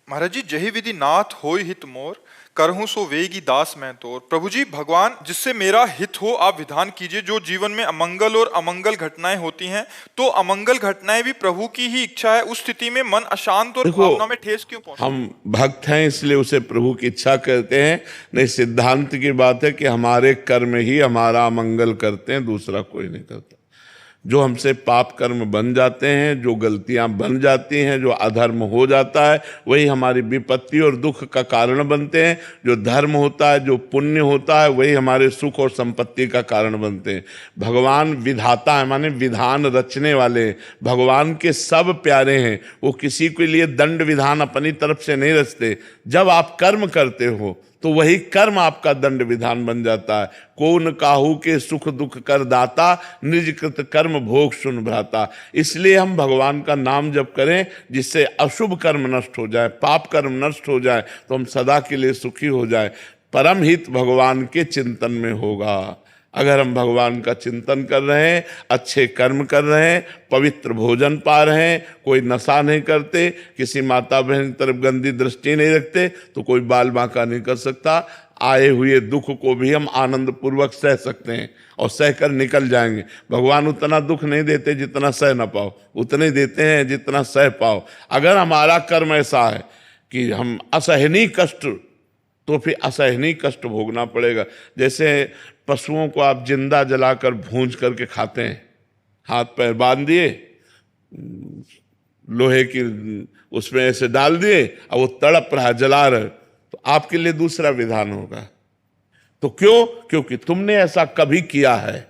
महाराज जी, जही विधि नाथ होय हित मोर, करहूं सो वेगी दास मैं तोर। प्रभु जी, भगवान जिससे मेरा हित हो आप विधान कीजिए। जो जीवन में अमंगल और अमंगल घटनाएं होती हैं, तो अमंगल घटनाएं भी प्रभु की ही इच्छा है। उस स्थिति में मन अशांत और भावना में ठेस क्यों पहुंचता? हम भक्त हैं इसलिए उसे प्रभु की इच्छा करते हैं। नहीं, सिद्धांत की बात है कि हमारे कर्म ही हमारा अमंगल करते हैं, दूसरा कोई नहीं करता। जो हमसे पाप कर्म बन जाते हैं, जो गलतियां बन जाती हैं, जो अधर्म हो जाता है, वही हमारी विपत्ति और दुख का कारण बनते हैं। जो धर्म होता है, जो पुण्य होता है, वही हमारे सुख और संपत्ति का कारण बनते हैं। भगवान विधाता है, माने विधान रचने वाले हैं। भगवान के सब प्यारे हैं, वो किसी के लिए दंड विधान अपनी तरफ से नहीं रचते। जब आप कर्म करते हो तो वही कर्म आपका दंड विधान बन जाता है। कौन काहू के सुख दुख कर दाता, निज कृत कर्म भोग सुन भ्राता। इसलिए हम भगवान का नाम जप करें, जिससे अशुभ कर्म नष्ट हो जाए, पाप कर्म नष्ट हो जाए, तो हम सदा के लिए सुखी हो जाए। परम हित भगवान के चिंतन में होगा। अगर हम भगवान का चिंतन कर रहे हैं, अच्छे कर्म कर रहे हैं, पवित्र भोजन पा रहे हैं, कोई नशा नहीं करते, किसी माता बहन की तरफ गंदी दृष्टि नहीं रखते, तो कोई बाल बांका नहीं कर सकता। आए हुए दुख को भी हम आनंद पूर्वक सह सकते हैं और सह कर निकल जाएंगे। भगवान उतना दुख नहीं देते जितना सह ना पाओ, उतने देते हैं जितना सह पाओ। अगर हमारा कर्म ऐसा है कि हम असहनीय कष्ट, तो फिर असहनीय कष्ट भोगना पड़ेगा। जैसे पशुओं को आप जिंदा जलाकर भूंज करके खाते हैं, हाथ पैर बांध दिए, लोहे की उसमें ऐसे डाल दिए, और वो तड़प रहा, जला रहे, तो आपके लिए दूसरा विधान होगा। तो क्यों? क्योंकि तुमने ऐसा कभी किया है।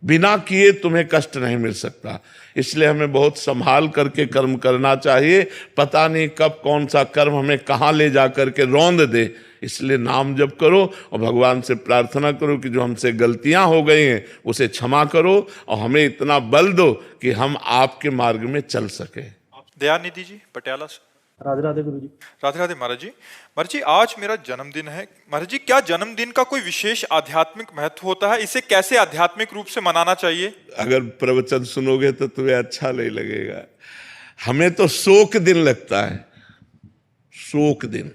बिना किए तुम्हें कष्ट नहीं मिल सकता। इसलिए हमें बहुत संभाल करके कर्म करना चाहिए। पता नहीं कब कौन सा कर्म हमें कहाँ ले जा करके रौंद दे। इसलिए नाम जप करो और भगवान से प्रार्थना करो कि जो हमसे गलतियां हो गई हैं उसे क्षमा करो, और हमें इतना बल दो कि हम आपके मार्ग में चल सके। दयानिधि जी पटियाला से। राधे राधे गुरु जी। राधे राधे महाराज जी। महाराज जी, आज मेरा जन्मदिन है। महाराज जी, क्या जन्मदिन का कोई विशेष आध्यात्मिक महत्व होता है? इसे कैसे आध्यात्मिक रूप से मनाना चाहिए? अगर प्रवचन सुनोगे तो तुम्हें अच्छा नहीं लगेगा। हमें तो शोक दिन लगता है, शोक दिन,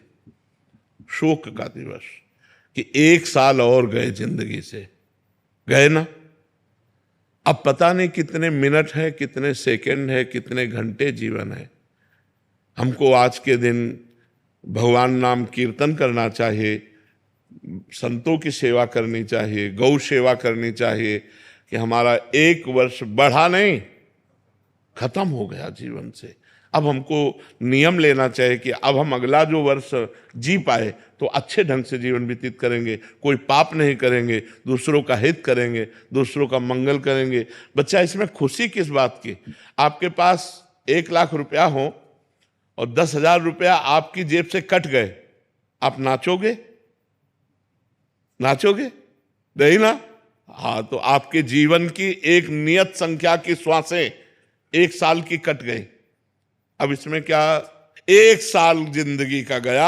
शोक का दिवस, कि 1 साल और गए जिंदगी से, गए ना। अब पता नहीं कितने मिनट है, कितने सेकंड है, कितने घंटे जीवन है। हमको आज के दिन भगवान नाम कीर्तन करना चाहिए, संतों की सेवा करनी चाहिए, गौ सेवा करनी चाहिए, कि हमारा 1 वर्ष बढ़ा नहीं, खत्म हो गया जीवन से। अब हमको नियम लेना चाहिए कि अब हम अगला जो वर्ष जी पाए तो अच्छे ढंग से जीवन व्यतीत करेंगे, कोई पाप नहीं करेंगे, दूसरों का हित करेंगे, दूसरों का मंगल करेंगे। बच्चा, इसमें खुशी किस बात की? आपके पास 1 लाख रुपया हो और 10,000 रुपया आपकी जेब से कट गए, आप नाचोगे? नाचोगे नहीं ना। हाँ, तो आपके जीवन की एक नियत संख्या की श्वासें 1 साल की कट गई। अब इसमें क्या, 1 साल जिंदगी का गया,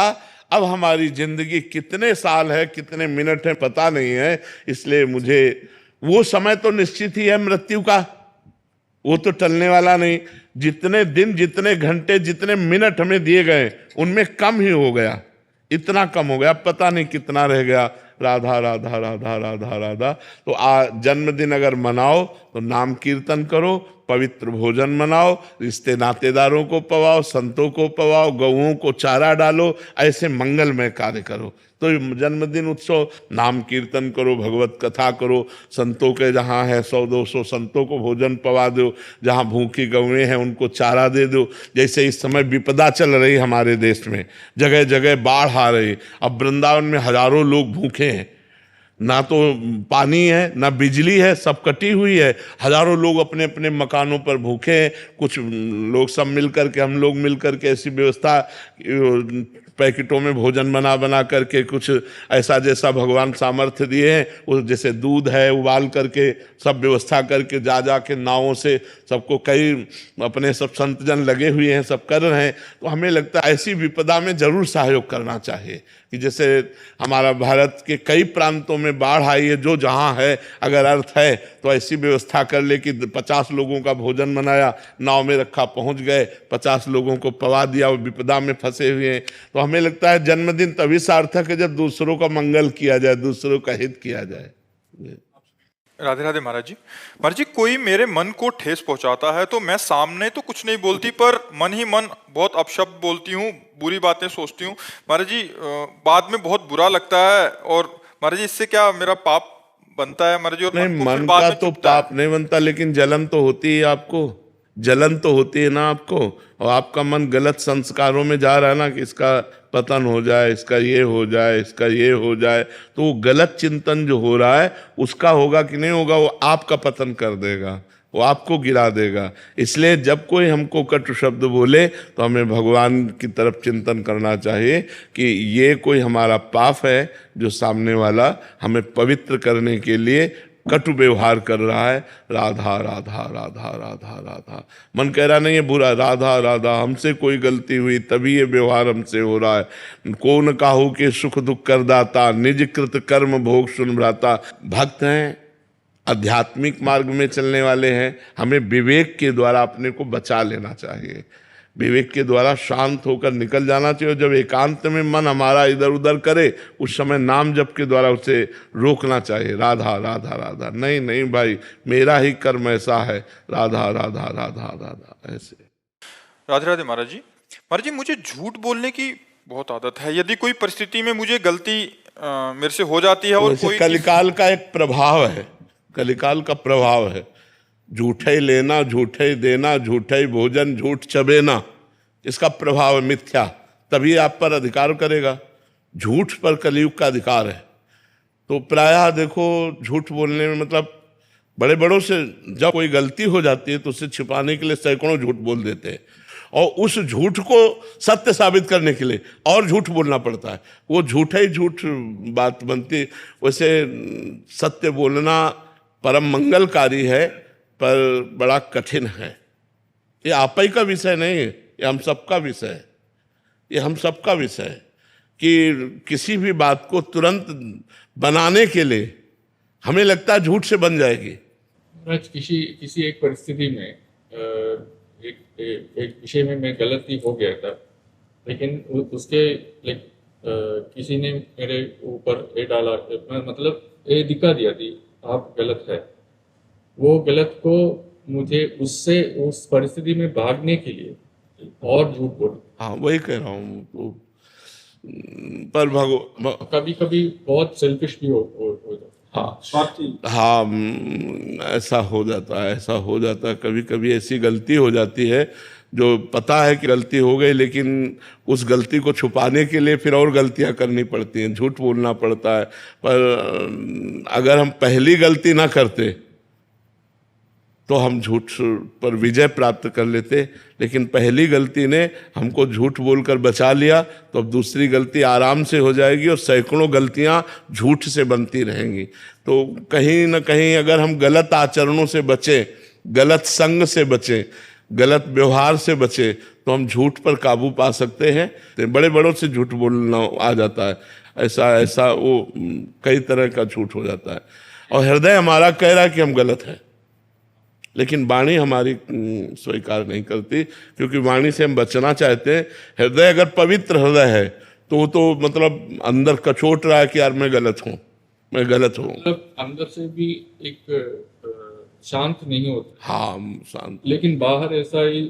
अब हमारी जिंदगी कितने साल है, कितने मिनट है, पता नहीं है। इसलिए मुझे वो समय तो निश्चित ही है मृत्यु का, वो तो टलने वाला नहीं। जितने दिन, जितने घंटे, जितने मिनट हमें दिए गए, उनमें कम ही हो गया, इतना कम हो गया, पता नहीं कितना रह गया। राधा राधा राधा राधा राधा। तो जन्मदिन अगर मनाओ तो तो नाम कीर्तन करो, पवित्र भोजन मनाओ, रिश्ते नातेदारों को पवाओ, संतों को पवाओ, गऊओं को चारा डालो, ऐसे मंगलमय कार्य करो। तो जन्मदिन उत्सव, नाम कीर्तन करो, भगवत कथा करो, संतों के जहाँ है 100-200 संतों को भोजन पवा दो, जहाँ भूखी गौएं हैं उनको चारा दे दो। जैसे इस समय विपदा चल रही हमारे देश में, जगह जगह बाढ़ आ रही, अब वृंदावन में हजारों लोग भूखे हैं, ना तो पानी है ना बिजली है, सब कटी हुई है, हजारों लोग अपने अपने मकानों पर भूखे हैं। कुछ लोग सब मिल करके, हम लोग मिल करके ऐसी व्यवस्था, पैकेटों में भोजन बना बना करके, कुछ ऐसा जैसा भगवान सामर्थ्य दिए हैं, वो जैसे दूध है उबाल करके सब व्यवस्था करके जा जा के नावों से सबको, कई अपने सब संतजन लगे हुए हैं, सब कर रहे हैं। तो हमें लगता है ऐसी विपदा में जरूर सहयोग करना चाहिए कि जैसे हमारा भारत के कई प्रांतों में बाढ़ आई है, जो जहाँ है अगर अर्थ है तो ऐसी व्यवस्था कर ले कि 50 लोगों का भोजन बनाया, नाव में रखा, पहुँच गए, 50 लोगों को पवा दिया, वो विपदा में फंसे हुए हैं। तो हमें लगता है जन्मदिन तभी सार्थक है जब दूसरों का मंगल किया जाए, दूसरों का हित किया जाए। राधे राधे महाराज जी। महाराज जी, कोई मेरे मन को ठेस पहुंचाता है तो मैं सामने तो कुछ नहीं बोलती, पर मन ही मन बहुत अपशब्द बोलती हूँ, बुरी बातें सोचती हूँ महाराज जी। बाद में बहुत बुरा लगता है, और महाराज जी इससे क्या मेरा पाप बनता है महाराज जी? और नहीं, को फिर मन बाद का में तो चुभता है। पाप नहीं बनता, लेकिन जलन तो होती है आपको, जलन तो होती है ना आपको। और आपका मन गलत संस्कारों में जा रहा है ना, कि इसका पतन हो जाए, इसका ये हो जाए, इसका ये हो जाए, तो वो गलत चिंतन जो हो रहा है उसका होगा कि नहीं होगा, वो आपका पतन कर देगा, वो आपको गिरा देगा। इसलिए जब कोई हमको कटु शब्द बोले तो हमें भगवान की तरफ चिंतन करना चाहिए कि ये कोई हमारा पाप है जो सामने वाला हमें पवित्र करने के लिए कटु व्यवहार कर रहा है। राधा राधा राधा राधा राधा, मन कह रहा नहीं है बुरा, राधा राधा, हमसे कोई गलती हुई तभी ये व्यवहार हमसे हो रहा है। को न काहू के सुख दुख कर दाता, निज कृत कर्म भोग सुन भ्राता। भक्त हैं, आध्यात्मिक मार्ग में चलने वाले हैं, हमें विवेक के द्वारा अपने को बचा लेना चाहिए, विवेक के द्वारा शांत होकर निकल जाना चाहिए। जब एकांत में मन हमारा इधर उधर करे, उस समय नाम जप के द्वारा उसे रोकना चाहिए। राधा राधा राधा, नहीं नहीं भाई, मेरा ही कर्म ऐसा है, राधा राधा राधा राधा, ऐसे। राधे राधे महाराज जी। महाराज जी, मुझे झूठ बोलने की बहुत आदत है। यदि कोई परिस्थिति में मुझे गलती मेरे से हो जाती है, और कोई कलिकाल का एक प्रभाव है, कलिकाल का प्रभाव है। झूठे ही लेना, झूठे ही देना, झूठे ही भोजन, झूठ चबेना, इसका प्रभाव है मिथ्या, तभी आप पर अधिकार करेगा। झूठ पर कलयुग का अधिकार है। तो प्रायः देखो, झूठ बोलने में मतलब बड़े बड़ों से जब कोई गलती हो जाती है तो उसे छिपाने के लिए सैकड़ों झूठ बोल देते हैं, और उस झूठ को सत्य साबित करने के लिए और झूठ बोलना पड़ता है। वो झूठा ही झूठ बात बनती। वैसे सत्य बोलना परम मंगलकारी है, पर बड़ा कठिन है। ये आप ही का विषय नहीं है, ये हम सबका विषय है, ये हम सबका विषय है कि किसी भी बात को तुरंत बनाने के लिए हमें लगता है झूठ से बन जाएगी। किसी एक परिस्थिति में एक विषय में मैं गलती हो गया था, लेकिन उसके किसी ने मेरे ऊपर ये डाला, मतलब ये दिखा दिया थी आप गलत है। वो गलत को मुझे उससे उस परिस्थिति में भागने के लिए और झूठ बोल। हाँ, वही कह रहा हूँ। तो पर कभी कभी बहुत सेल्फिश भी हो जाता। हाँ, ऐसा हो जाता है, ऐसा हो जाता है। कभी कभी ऐसी गलती हो जाती है जो पता है कि गलती हो गई, लेकिन उस गलती को छुपाने के लिए फिर और गलतियां करनी पड़ती हैं, झूठ बोलना पड़ता है। पर अगर हम पहली गलती ना करते तो हम झूठ पर विजय प्राप्त कर लेते, लेकिन पहली गलती ने हमको झूठ बोलकर बचा लिया, तो अब दूसरी गलती आराम से हो जाएगी और सैकड़ों गलतियां झूठ से बनती रहेंगी। तो कहीं ना कहीं अगर हम गलत आचरणों से बचें, गलत संग से बचें, गलत व्यवहार से बचें, तो हम झूठ पर काबू पा सकते हैं। तो बड़े बड़ों से झूठ बोलना आ जाता है, ऐसा वो कई तरह का झूठ हो जाता है। और हृदय हमारा कह रहा है कि हम गलत हैं, लेकिन वाणी हमारी स्वीकार नहीं करती, क्योंकि वाणी से हम बचना चाहते हैं। हृदय अगर पवित्र हृदय है तो मतलब अंदर कचोट रहा है कि यार मैं गलत हूँ, मैं गलत हूँ। मतलब अंदर से भी एक शांत नहीं होते, हाँ शांत। लेकिन बाहर ऐसा ही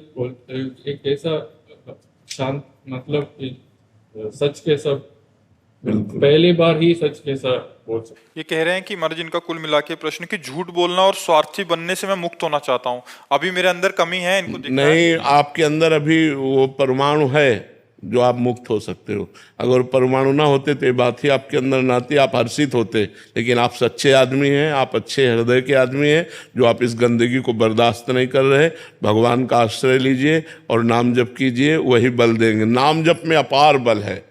एक ऐसा शांत, मतलब कि सच के सब पहली बार ही सच के सब बोल सकते। ये कह रहे हैं कि महाराज इनका कुल मिला के प्रश्न कि झूठ बोलना और स्वार्थी बनने से मैं मुक्त होना चाहता हूँ, अभी मेरे अंदर कमी है, इनको दिख रहा है। नहीं, आपके अंदर अभी वो परमाणु है जो आप मुक्त हो सकते हो। अगर परमाणु ना होते तो ये बात ही आपके अंदर ना आती, आप हर्षित होते। लेकिन आप सच्चे आदमी हैं, आप अच्छे हृदय के आदमी हैं, जो आप इस गंदगी को बर्दाश्त नहीं कर रहे। भगवान का आश्रय लीजिए और नाम जप कीजिए, वही बल देंगे। नाम जप में अपार बल है,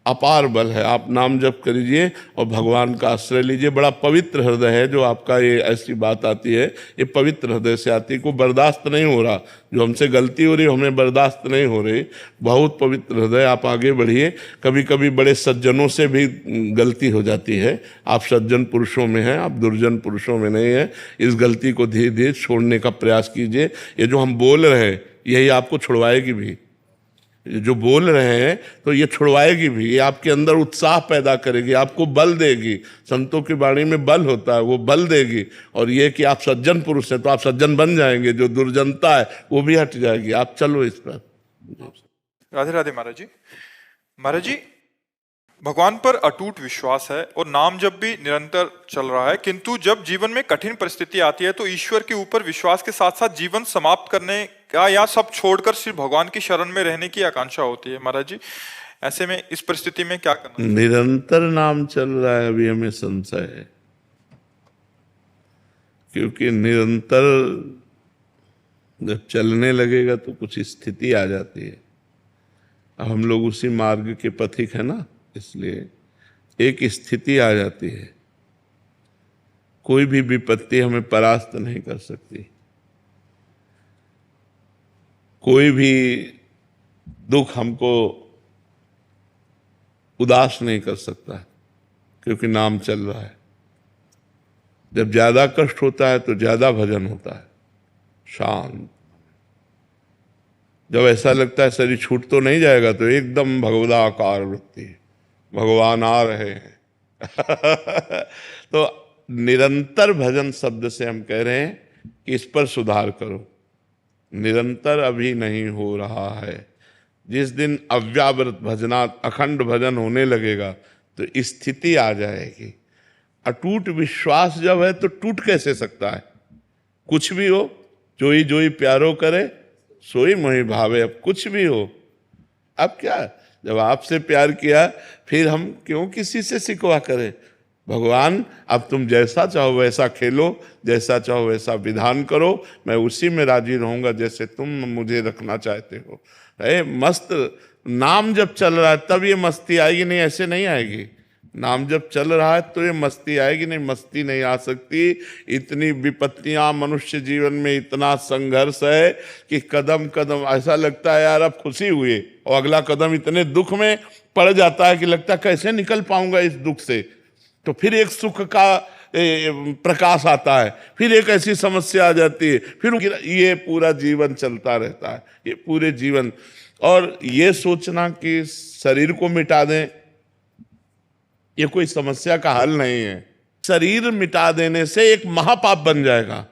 अपार बल है। आप नाम जप करिए और भगवान का आश्रय लीजिए। बड़ा पवित्र हृदय है जो आपका, ये ऐसी बात आती है, ये पवित्र हृदय से आती है। को बर्दाश्त नहीं हो रहा, जो हमसे गलती हो रही हमें बर्दाश्त नहीं हो रही। बहुत पवित्र हृदय, आप आगे बढ़िए। कभी कभी बड़े सज्जनों से भी गलती हो जाती है। आप सज्जन पुरुषों में हैं, आप दुर्जन पुरुषों में नहीं हैं। इस गलती को धीरे धीरे छोड़ने का प्रयास कीजिए। ये जो हम बोल रहे हैं यही आपको छुड़वाएगी भी, जो बोल रहे हैं तो ये छुड़वाएगी भी। ये आपके अंदर उत्साह पैदा करेगी, आपको बल देगी। संतों की वाणी में बल होता है, वो बल देगी। और ये कि आप सज्जन पुरुष हैं तो आप सज्जन बन जाएंगे, जो दुर्जनता है वो भी हट जाएगी। आप चलो इस पर। राधे राधे महाराज जी। महाराज जी, भगवान पर अटूट विश्वास है और नाम जब भी निरंतर चल रहा है, किंतु जब जीवन में कठिन परिस्थिति आती है तो ईश्वर के ऊपर विश्वास के साथ साथ जीवन समाप्त करने का या सब छोड़कर सिर्फ भगवान की शरण में रहने की आकांक्षा होती है। महाराज जी, ऐसे में इस परिस्थिति में क्या करना चाहिए? निरंतर नाम चल रहा है, अभी हमें संशय है, क्योंकि निरंतर जब चलने लगेगा तो कुछ स्थिति आ जाती है। अब हम लोग उसी मार्ग के पथिक है ना, इसलिए एक स्थिति आ जाती है। कोई भी विपत्ति हमें परास्त नहीं कर सकती, कोई भी दुख हमको उदास नहीं कर सकता, क्योंकि नाम चल रहा है। जब ज्यादा कष्ट होता है तो ज्यादा भजन होता है, शांत। जब ऐसा लगता है शरीर छूट तो नहीं जाएगा तो एकदम भगवदाकार वृत्ति, भगवान आ रहे हैं। तो निरंतर भजन शब्द से हम कह रहे हैं कि इस पर सुधार करो। निरंतर अभी नहीं हो रहा है। जिस दिन अव्यावृत भजनात् अखंड भजन होने लगेगा तो स्थिति आ जाएगी। अटूट विश्वास जब है तो टूट कैसे सकता है? कुछ भी हो, जोई जोई प्यारो करे सोई मोहि भावे। अब कुछ भी हो, अब क्या, जब आपसे प्यार किया फिर हम क्यों किसी से शिकवा करें? भगवान अब तुम जैसा चाहो वैसा खेलो, जैसा चाहो वैसा विधान करो, मैं उसी में राजी रहूंगा जैसे तुम मुझे रखना चाहते हो। मस्त नाम जब चल रहा है तब ये मस्ती आएगी, नहीं ऐसे नहीं आएगी। नाम जब चल रहा है तो ये मस्ती आएगी, नहीं मस्ती नहीं आ सकती। इतनी विपत्तियां मनुष्य जीवन में, इतना संघर्ष है कि कदम कदम ऐसा लगता है यार अब खुशी हुई और अगला कदम इतने दुख में पड़ जाता है कि लगता है कैसे निकल पाऊंगा इस दुख से। तो फिर एक सुख का प्रकाश आता है, फिर एक ऐसी समस्या आ जाती है, फिर ये पूरा जीवन चलता रहता है, ये पूरे जीवन। और ये सोचना कि शरीर को मिटा दें ये कोई समस्या का हल नहीं है। शरीर मिटा देने से एक महापाप बन जाएगा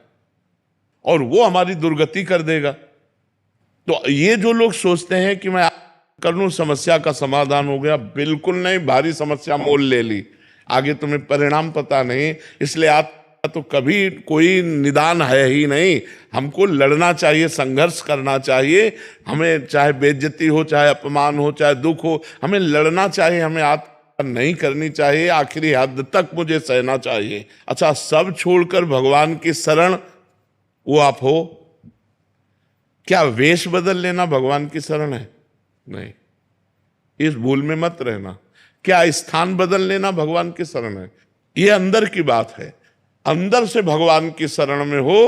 और वो हमारी दुर्गति कर देगा। तो ये जो लोग सोचते हैं कि मैं कर लूं समस्या का समाधान हो गया, बिल्कुल नहीं। भारी समस्या मोल ले ली, आगे तुम्हें परिणाम पता नहीं, इसलिए आप तो कभी कोई निदान है ही नहीं। हमको लड़ना चाहिए, संघर्ष करना चाहिए। हमें चाहे बेइज्जती हो, चाहे अपमान हो, चाहे दुख हो, हमें लड़ना चाहिए, हमें आत्म नहीं करनी चाहिए। आखिरी हद तक मुझे सहना चाहिए। अच्छा, सब छोड़कर भगवान की शरण वो आप हो। क्या वेश बदल लेना भगवान की शरण है? नहीं, इस भूल में मत रहना। क्या स्थान बदल लेना भगवान की शरण है? ये अंदर की बात है। अंदर से भगवान की शरण में हो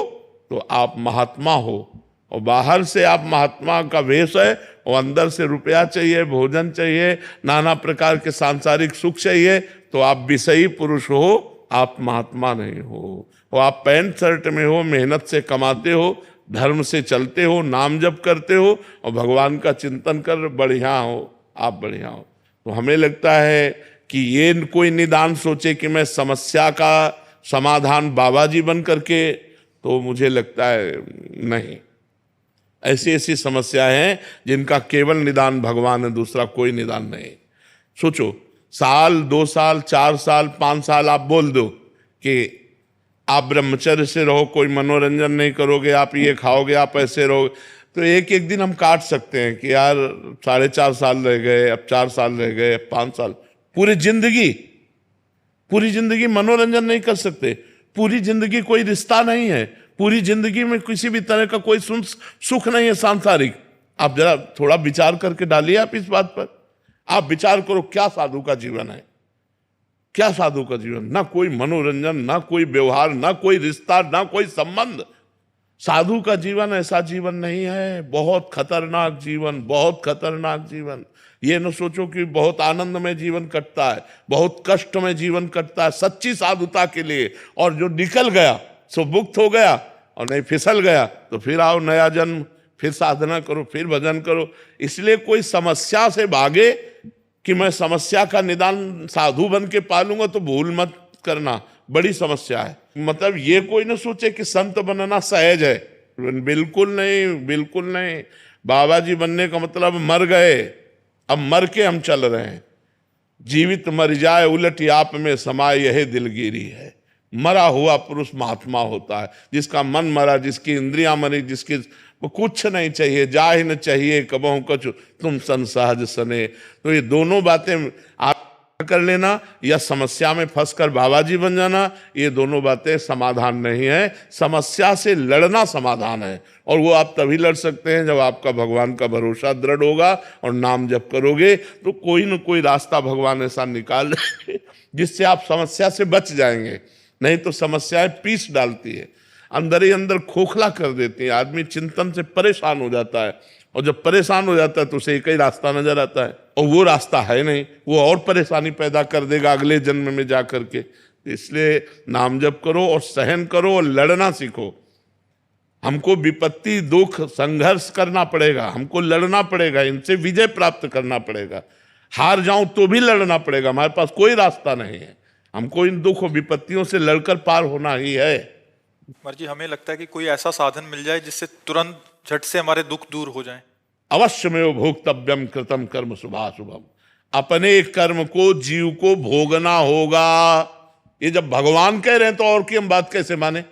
तो आप महात्मा हो, और बाहर से आप महात्मा का वेश है और अंदर से रुपया चाहिए, भोजन चाहिए, नाना प्रकार के सांसारिक सुख चाहिए, तो आप विषयी पुरुष हो, आप महात्मा नहीं हो। और आप पैंट शर्ट में हो, मेहनत से कमाते हो, धर्म से चलते हो, नाम जप करते हो और भगवान का चिंतन कर बढ़िया हो, आप बढ़िया हो। तो हमें लगता है कि ये कोई निदान सोचे कि मैं समस्या का समाधान बाबा जी बन करके, तो मुझे लगता है नहीं। ऐसी ऐसी समस्याएं हैं जिनका केवल निदान भगवान है, दूसरा कोई निदान नहीं। सोचो, साल 2 साल 4 साल 5 साल आप बोल दो कि आप ब्रह्मचर्य से रहो, कोई मनोरंजन नहीं करोगे, आप ये खाओगे, आप ऐसे रहोगे, तो एक एक दिन हम काट सकते हैं कि यार 4.5 साल रह गए, अब 4 साल रह गए, अब 5 साल। पूरी जिंदगी मनोरंजन नहीं कर सकते, पूरी जिंदगी कोई रिश्ता नहीं है, पूरी जिंदगी में किसी भी तरह का कोई सुख नहीं है सांसारिक। आप जरा थोड़ा विचार करके डालिए आप इस बात पर। आप विचार करो, क्या साधु का जीवन है, क्या साधु का जीवन? ना कोई मनोरंजन, ना कोई व्यवहार, ना कोई रिश्ता, ना कोई संबंध। साधु का जीवन ऐसा जीवन नहीं है। बहुत खतरनाक जीवन, बहुत खतरनाक जीवन। ये न सोचो कि बहुत आनंद में जीवन कटता है, बहुत कष्ट में जीवन कटता है सच्ची साधुता के लिए। और जो निकल गया सो मुक्त हो गया, और नहीं फिसल गया तो फिर आओ नया जन्म, फिर साधना करो, फिर भजन करो। इसलिए कोई समस्या से भागे कि मैं समस्या का निदान साधु बन के पालूंगा, तो भूल मत करना, बड़ी समस्या है। मतलब ये कोई ना सोचे कि संत बनना सहज है, बिल्कुल नहीं, बिल्कुल नहीं। बाबा जी बनने का मतलब मर गए, अब मर के हम चल रहे हैं। जीवित मर जाए उलट आप में समाये यही दिलगिरी है। मरा हुआ पुरुष महात्मा होता है, जिसका मन मरा, जिसकी इंद्रियां मरी, जिसकी वो कुछ नहीं चाहिए, जा ही न चाहिए कबहू कछु तुम सन सहज सने। तो ये दोनों बातें आप कर लेना या समस्या में फंसकर बाबा जी बन जाना, ये दोनों बातें समाधान नहीं है। समस्या से लड़ना समाधान है, और वो आप तभी लड़ सकते हैं जब आपका भगवान का भरोसा दृढ़ होगा और नाम जप करोगे, तो कोई न कोई रास्ता भगवान ऐसा निकाल देंगे जिससे आप समस्या से बच जाएंगे। नहीं तो समस्याएं पीस डालती है, अंदर ही अंदर खोखला कर देती है, आदमी चिंतन से परेशान हो जाता है, और जब परेशान हो जाता है तो उसे एक ही रास्ता नजर आता है, और वो रास्ता है नहीं, वो और परेशानी पैदा कर देगा अगले जन्म में जा करके। इसलिए नाम जप करो और सहन करो और लड़ना सीखो। हमको विपत्ति, दुख, संघर्ष करना पड़ेगा, हमको लड़ना पड़ेगा, इनसे विजय प्राप्त करना पड़ेगा। हार जाऊं तो भी लड़ना पड़ेगा, हमारे पास कोई रास्ता नहीं है। हमको इन दुख और विपत्तियों से लड़कर पार होना ही है। कुमार जी, हमें लगता है कि कोई ऐसा साधन मिल जाए जिससे तुरंत झट से हमारे दुख दूर हो जाएं। अवश्यमेव भोक्तव्यम कृतम कर्म शुभाशुभम। अपने कर्म को, जीव को भोगना होगा। ये जब भगवान कह रहे हैं तो और की हम बात कैसे माने?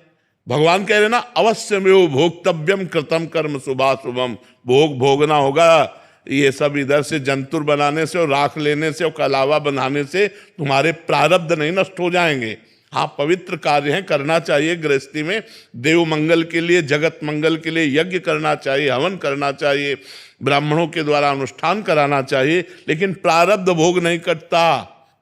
भगवान कह रहे हैं ना, अवश्यमेव भोक्तव्यम कृतम कर्म शुभाशुभम। भोगना होगा। ये सब इधर से जंतुर बनाने से और राख लेने से और कलावा बनाने से तुम्हारे प्रारब्ध नहीं नष्ट हो जाएंगे। हाँ, पवित्र कार्य है, करना चाहिए गृहस्थी में, देव मंगल के लिए, जगत मंगल के लिए यज्ञ करना चाहिए, हवन करना चाहिए, ब्राह्मणों के द्वारा अनुष्ठान कराना चाहिए, लेकिन प्रारब्ध भोग नहीं कटता,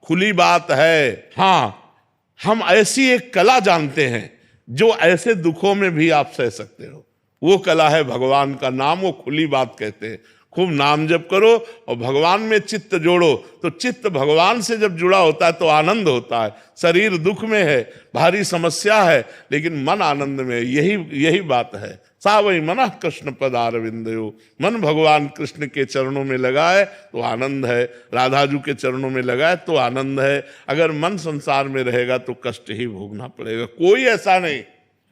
खुली बात है। हाँ, हम ऐसी एक कला जानते हैं जो ऐसे दुखों में भी आप सह सकते हो। वो कला है भगवान का नाम, वो खुली बात कहते हैं। खूब नाम जप करो और भगवान में चित्त जोड़ो, तो चित्त भगवान से जब जुड़ा होता है तो आनंद होता है। शरीर दुख में है, भारी समस्या है, लेकिन मन आनंद में है। यही बात है। सा वही मन कृष्ण पदारविंदयो। मन भगवान कृष्ण के चरणों में लगा है तो आनंद है, राधा जी के चरणों में लगा है तो आनंद है। अगर मन संसार में रहेगा तो कष्ट ही भोगना पड़ेगा। कोई ऐसा नहीं,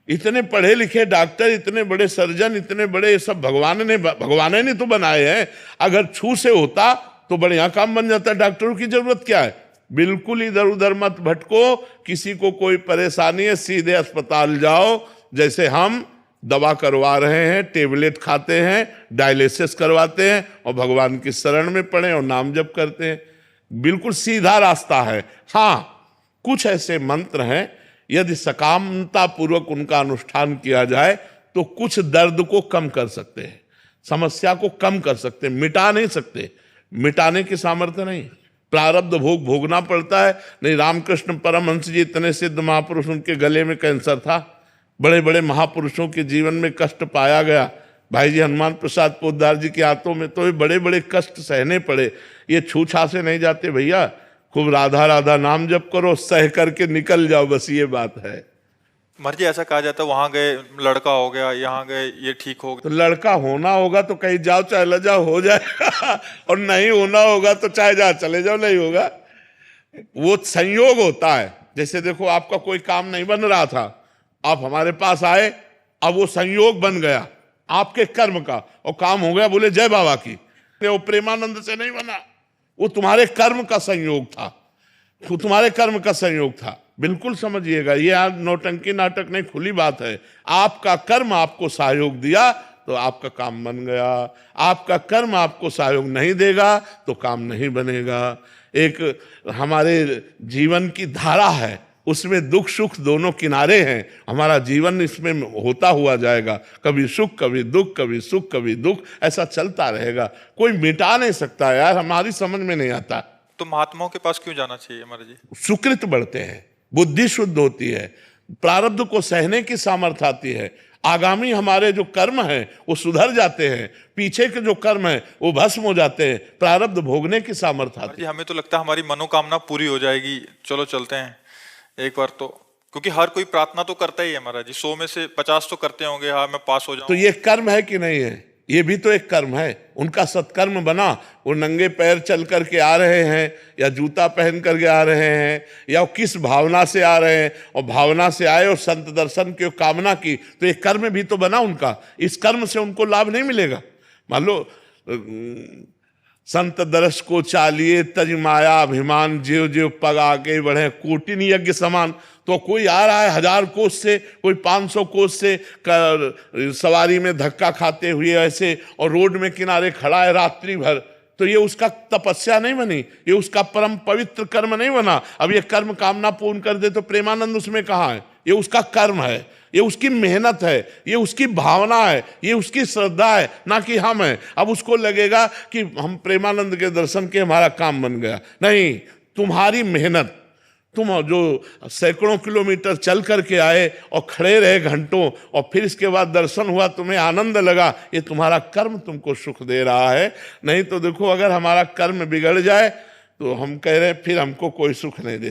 इतने पढ़े लिखे डॉक्टर, इतने बड़े सर्जन, इतने बड़े, ये सब भगवान ने तो बनाए हैं। अगर छू से होता तो बढ़िया काम बन जाता। डॉक्टरों की जरूरत क्या है? बिल्कुल इधर उधर मत भटको। किसी को कोई परेशानी है सीधे अस्पताल जाओ। जैसे हम दवा करवा रहे हैं, टेबलेट खाते हैं, डायलिसिस करवाते हैं और भगवान की शरण में पड़े और नाम जप करते हैं। बिल्कुल सीधा रास्ता है। हाँ, कुछ ऐसे मंत्र हैं, यदि सकामता पूर्वक उनका अनुष्ठान किया जाए तो कुछ दर्द को कम कर सकते हैं, समस्या को कम कर सकते हैं, मिटा नहीं सकते, मिटाने की सामर्थ्य नहीं। प्रारब्ध भोग भोगना पड़ता है। नहीं, रामकृष्ण परमहंस जी इतने सिद्ध महापुरुष, उनके गले में कैंसर था। बड़े बड़े महापुरुषों के जीवन में कष्ट पाया गया। भाई जी हनुमान प्रसाद पोद्दार जी के हाथों में तो ये बड़े बड़े कष्ट सहने पड़े। ये छूछा से नहीं जाते भैया। खूब राधा राधा नाम जप करो, सह करके निकल जाओ, बस ये बात है। कुमार जी, ऐसा कहा जाता है वहां गए लड़का हो गया, यहाँ गए ये ठीक हो गया। तो लड़का होना होगा तो कहीं जाओ, चाहे ल जाओ, हो जाएगा। और नहीं होना होगा तो चाहे जहाँ चले जाओ, नहीं होगा। वो संयोग होता है। जैसे देखो, आपका कोई काम नहीं बन रहा था, आप हमारे पास आए अब वो संयोग बन गया आपके कर्म का और काम हो गया, बोले जय बाबा की। वो प्रेमानंद से नहीं बना, वो तुम्हारे कर्म का संयोग था, वो तुम्हारे कर्म का संयोग था। बिल्कुल समझिएगा, ये आज नौटंकी नाटक नहीं, खुली बात है। आपका कर्म आपको सहयोग दिया तो आपका काम बन गया, आपका कर्म आपको सहयोग नहीं देगा तो काम नहीं बनेगा। एक हमारे जीवन की धारा है, उसमें दुख सुख दोनों किनारे हैं। हमारा जीवन इसमें होता हुआ जाएगा, कभी सुख कभी दुख, कभी सुख कभी दुख, ऐसा चलता रहेगा। कोई मिटा नहीं सकता यार, हमारी समझ में नहीं आता। तो महात्माओं के पास क्यों जाना चाहिए महाराज जी? सुकृत बढ़ते हैं, बुद्धि शुद्ध होती है, प्रारब्ध को सहने की सामर्थ्य आती है, आगामी हमारे जो कर्म हैं वो सुधर जाते हैं, पीछे के जो कर्म हैं वो भस्म हो जाते हैं, प्रारब्ध भोगने की सामर्थ्य आती जी हमें तो लगता है हमारी मनोकामना पूरी हो जाएगी, चलो चलते हैं एक बार तो, क्योंकि हर कोई प्रार्थना तो करता ही है महाराज जी, 100 में से 50 तो करते होंगे हाँ मैं पास हो है। जाऊं। तो ये कर्म है कि नहीं है? ये भी तो एक कर्म है। उनका सत्कर्म बना, वो नंगे पैर चल करके आ रहे हैं या जूता पहन करके आ रहे हैं या वो किस भावना से आ रहे हैं, और भावना से आए और संत दर्शन की कामना की, तो एक कर्म भी तो बना उनका। इस कर्म से उनको लाभ नहीं मिलेगा। मान लो संत दर्श को चालिए तज माया अभिमान, जीव जीव पग आगे बढ़े कोटिन यज्ञ समान। तो कोई आ रहा है 1000 कोस से, कोई 500 कोस से सवारी में धक्का खाते हुए ऐसे, और रोड में किनारे खड़ा है रात्रि भर, तो ये उसका तपस्या नहीं बनी, ये उसका परम पवित्र कर्म नहीं बना। अब ये कर्म कामना पूर्ण कर दे तो प्रेमानंद उसमें कहाँ है? ये उसका कर्म है, ये उसकी मेहनत है, ये उसकी भावना है, ये उसकी श्रद्धा है, ना कि हम हैं। अब उसको लगेगा कि हम प्रेमानंद के दर्शन के हमारा काम बन गया। नहीं, तुम्हारी मेहनत, तुम जो सैकड़ों किलोमीटर चल करके आए और खड़े रहे घंटों, और फिर इसके बाद दर्शन हुआ, तुम्हें आनंद लगा, ये तुम्हारा कर्म तुमको सुख दे रहा है। नहीं तो देखो, अगर हमारा कर्म बिगड़ जाए तो हम कह रहे हैं फिर हमको कोई सुख नहीं दे